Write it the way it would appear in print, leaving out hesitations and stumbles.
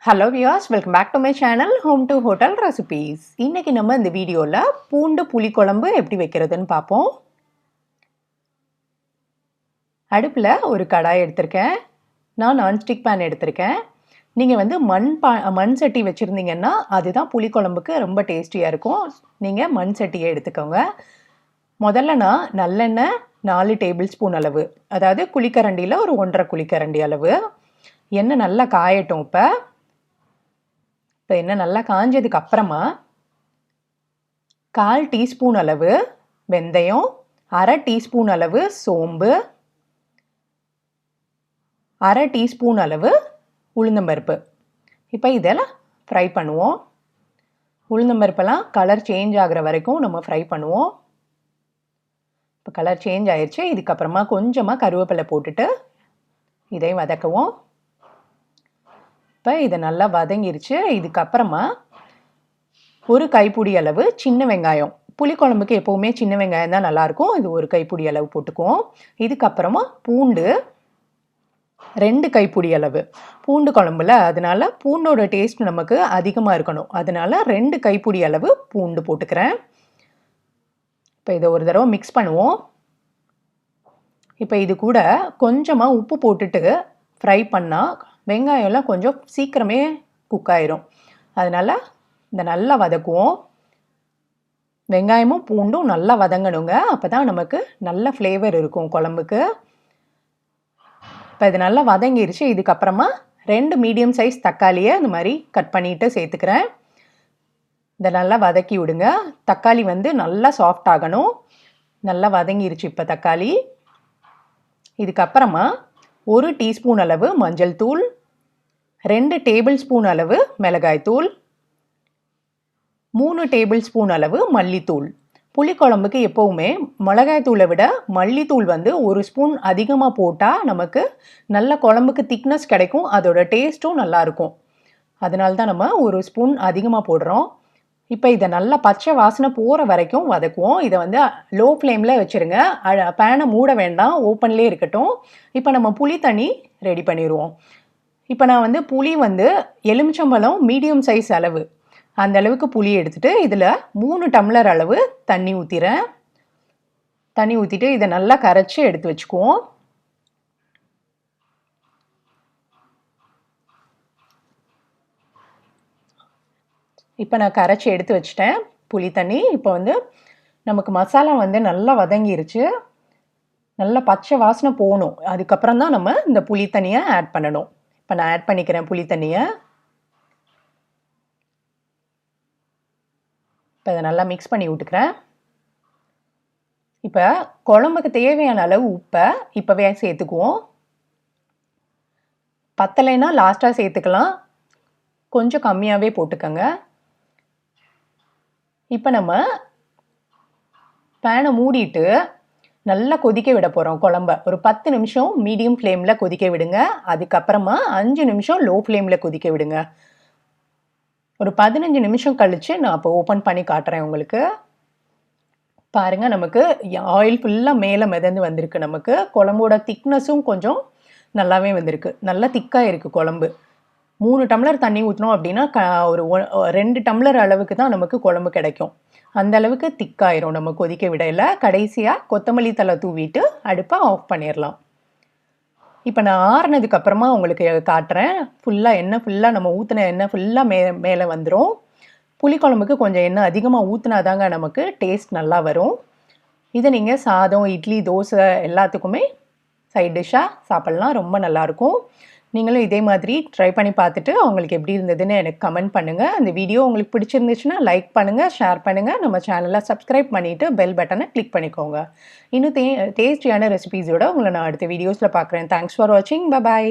Hello viewers, welcome back to my channel Home2Hotel Recipes. இன்னைக்கு நம்ம இந்த வீடியோல பூண்டு புளிக்குழம்பு எப்படி வைக்கிறதுன்னு பாப்போம். அடுப்புல ஒரு கடாய் எடுத்துர்க்கேன். நான் நான்ஸ்டிக் pan எடுத்துர்க்கேன். நீங்க வந்து மண் சட்டி வச்சிருந்தீங்கன்னா அதுதான் புளிக்குழம்புக்கு ரொம்ப டேஸ்டியா இருக்கும். நீங்க மண் சட்டியை எடுத்துக்கோங்க. முதல்ல நான் நல்லெண்ணெய் 4 டேபிள் ஸ்பூன் அளவு, அதாவது குழிக்கரண்டியில ஒரு 1.5 குழிக்கரண்டி அளவு. எண்ணெய் நல்லா காயட்டும். இப்போ எண்ணெய் நல்லா காஞ்சதுக்கு அப்புறமா 1/4 டீஸ்பூன் அளவு வெந்தயம், 1/2 டீஸ்பூன் அளவு சோம்பு, 1/2 டீஸ்பூன் அளவு உளுந்தம்பருப்பு. இப்போ இதெல்லாம் ஃப்ரை பண்ணுவோம். உளுந்தம்பருப்பெல்லாம் கலர் சேஞ்ச் ஆகிற வரைக்கும் நம்ம ஃப்ரை பண்ணுவோம். இப்போ கலர் சேஞ்ச் ஆயிடுச்சு. இதுக்கப்புறமா கொஞ்சமாக கருவேப்பிலை போட்டுட்டு இதையும் வதக்குவோம். இப்போ இது நல்லா வதங்கிருச்சு. இதுக்கப்புறமா ஒரு கைப்பிடி அளவு சின்ன வெங்காயம், புளிக்குழம்புக்கு எப்போவுமே சின்ன வெங்காயம் தான் நல்லாயிருக்கும். இது ஒரு கைப்பிடி அளவு போட்டுக்குவோம். இதுக்கப்புறமா பூண்டு 2 கைப்பிடி அளவு. பூண்டு குழம்புல அதனால பூண்டோட டேஸ்ட் நமக்கு அதிகமாக இருக்கணும். அதனால 2 கைப்பிடி அளவு பூண்டு போட்டுக்கிறேன். இப்போ இதை ஒரு தடவை மிக்ஸ் பண்ணுவோம். இப்போ இது கூட கொஞ்சமாக உப்பு போட்டுட்டு ஃப்ரை பண்ணால் வெங்காயம்லாம் கொஞ்சம் சீக்கிரமே குக் ஆயிரும். அதனால் இந்த நல்லா வதக்குவோம். வெங்காயமும் பூண்டும் நல்லா வதங்கணுங்க. அப்போ தான் நமக்கு நல்ல ஃப்ளேவர் இருக்கும் குழம்புக்கு. இப்போ இது நல்லா வதங்கிருச்சு. இதுக்கப்புறமா 2 மீடியம் சைஸ் தக்காளியை இந்த மாதிரி கட் பண்ணிவிட்டு சேர்த்துக்கிறேன். இதை நல்லா வதக்கி விடுங்க. தக்காளி வந்து நல்லா சாஃப்ட் ஆகணும். நல்லா வதங்கிருச்சு இப்போ தக்காளி. இதுக்கப்புறமா 1 டீஸ்பூன் அளவு மஞ்சள் தூள், 2 டேபிள் ஸ்பூன் அளவு மிளகாய் தூள், 3 டேபிள் ஸ்பூன் அளவு மல்லித்தூள். புளிக்குழம்புக்கு எப்போவுமே மிளகாய் தூளை விட மல்லித்தூள் வந்து 1 ஸ்பூன் அதிகமாக போட்டால் நமக்கு நல்ல குழம்புக்கு திக்னஸ் கிடைக்கும். அதோட டேஸ்ட்டும் நல்லாயிருக்கும். அதனால தான் நம்ம 1 ஸ்பூன் அதிகமாக போடுறோம். இப்போ இதை நல்லா பச்சை வாசனை போகிற வரைக்கும் வதக்குவோம். இதை வந்து லோ ஃப்ளேமில் வச்சுருங்க. பேனை மூட வேண்டாம், ஓப்பன்லேயே இருக்கட்டும். இப்போ நம்ம புளி தண்ணி ரெடி பண்ணிடுவோம். இப்போ நான் வந்து புளி வந்து எலுமிச்சம்பழம் மீடியம் சைஸ் அளவு, அந்த அளவுக்கு புளி எடுத்துகிட்டு இதில் 3 டம்ளர் அளவு தண்ணி ஊற்றிறேன். தண்ணி ஊற்றிட்டு இதை நல்லா கரைச்சி எடுத்து வச்சுக்குவோம். இப்போ நான் கரைச்சி எடுத்து வச்சிட்டேன் புளி தண்ணி. இப்போ வந்து நமக்கு மசாலா வந்து நல்லா வதங்கிருச்சு. நல்லா பச்சை வாசனை போகணும். அதுக்கப்புறம் தான் நம்ம இந்த புளி தண்ணியை ஆட் பண்ணணும். இப்போ நான் ஆட் பண்ணிக்கிறேன் புளி தண்ணியை. இப்போ இதை நல்லா மிக்ஸ் பண்ணி விட்டுக்கிறேன். இப்போ குழம்புக்கு தேவையான அளவு உப்பை இப்போவே சேர்த்துக்குவோம். பத்தலைன்னா லாஸ்ட்டாக சேர்த்துக்கலாம். கொஞ்சம் கம்மியாகவே போட்டுக்கோங்க. இப்போ நம்ம பேனை மூடிட்டு நல்லா கொதிக்க விட போகிறோம் குழம்ப. ஒரு 10 நிமிஷம் மீடியம் ஃப்ளேமில் கொதிக்க விடுங்க. அதுக்கப்புறமா 5 நிமிஷம் லோ ஃப்ளேமில் கொதிக்க விடுங்க. ஒரு 15 நிமிஷம் கழித்து நான் இப்போ ஓப்பன் பண்ணி காட்டுறேன் உங்களுக்கு. பாருங்கள், நமக்கு ஆயில் ஃபுல்லாக மேலே மிதந்து வந்திருக்கு. நமக்கு குழம்போட திக்னஸும் கொஞ்சம் நல்லாவே வந்திருக்கு. நல்லா திக்காக இருக்குது குழம்பு. 3 டம்ளர் தண்ணி ஊற்றினோம் அப்படின்னா ஒரு 2 டம்ளர் அளவுக்கு தான் நமக்கு குழம்பு கிடைக்கும். அந்த அளவுக்கு திக்காயிரும் நம்ம கொதிக்க விடையில். கடைசியாக கொத்தமல்லி தழை தூவிட்டு அடுப்பை ஆஃப் பண்ணிடலாம். இப்போ நான் ஆறுனதுக்கப்புறமா உங்களுக்கு காட்டுறேன். ஃபுல்லாக நம்ம ஊற்றின எண்ணெய் ஃபுல்லாக மேலே வந்துடும். புளிக்குழம்புக்கு கொஞ்சம் எண்ணெய் அதிகமாக ஊற்றினாதாங்க நமக்கு டேஸ்ட் நல்லா வரும். இதை நீங்கள் சாதம், இட்லி, தோசை எல்லாத்துக்குமே சைட் டிஷ்ஷாக சாப்பிட்லாம். ரொம்ப நல்லாயிருக்கும். நீங்களும் இதே மாதிரி ட்ரை பண்ணி பார்த்துட்டு அவங்களுக்கு எப்படி இருந்ததுன்னு எனக்கு கமெண்ட் பண்ணுங்கள். அந்த வீடியோ உங்களுக்கு பிடிச்சிருந்துச்சுன்னா லைக் பண்ணுங்கள், ஷேர் பண்ணுங்கள். நம்ம சேனலை சப்ஸ்கிரைப் பண்ணிவிட்டு பெல் பட்டனை கிளிக் பண்ணிக்கோங்க. இன்னும் டேஸ்டியான ரெசிபீஸோட உங்களை நான் அடுத்த வீடியோஸில் பார்க்குறேன். தேங்க்ஸ் ஃபார் வாட்சிங். Bye bye.